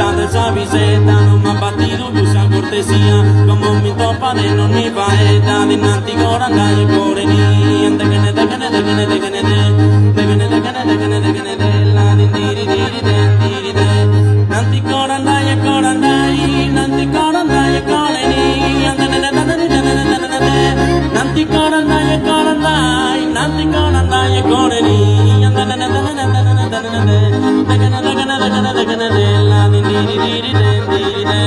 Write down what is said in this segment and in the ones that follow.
la de esa viseta, no me ha batido usa cortesía, como mi topa de non mi paeta, dinanti coranda e coreni, ante che ne de che ne de che ne de che ne de, de che ne de che ne de che ne de che ne de, la di diri diri de diri de, nanti coranda e corandai, nanti coranda e coreni, ante ne de de de de de de de, nanti coranda e corandai, nanti coranda e coreni, ante ne de de de de de de de, de che ne de che ne de che ne de che ne de, la di diri diri de diri de.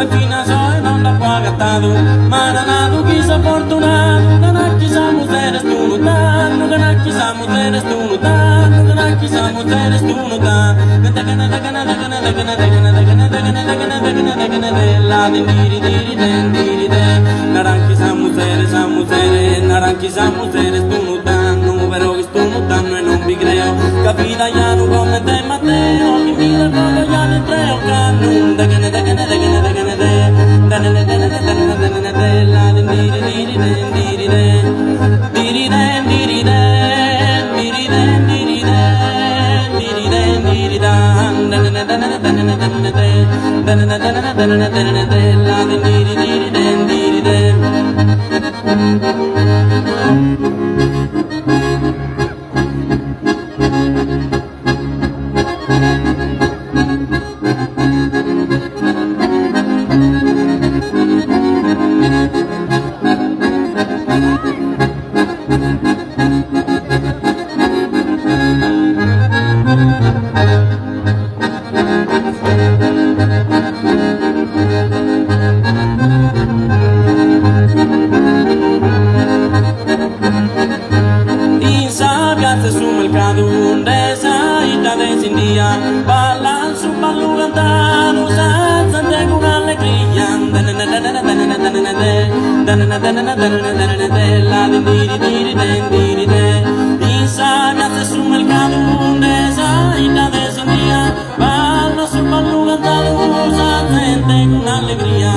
E fino a soe non l'ha pagato, ma non ha tu chi sa fortunato, non ha chi sa musere stu notando, non ha chi sa musere stu notando, non ha chi sa musere stu notando, la di diri diri den diri den, naranchi sa musere stu notando, però che stu notando e non vi creo, capita Ianu come te Matteo, chi mi ricordo Ianu e Treo, canun, de che ne de che ne de che ne de che ne de, la di diri diri den diri den, diri den diri den, diri den diri den, diri den diri dan, la di diri diri den diri den. Su mercado de saída de sin día, balan su balu cantando, senza con alegría, la di diri diri den diri de, y sabiate su mercado de saída de sin día, balan su balu cantando, senza con alegría,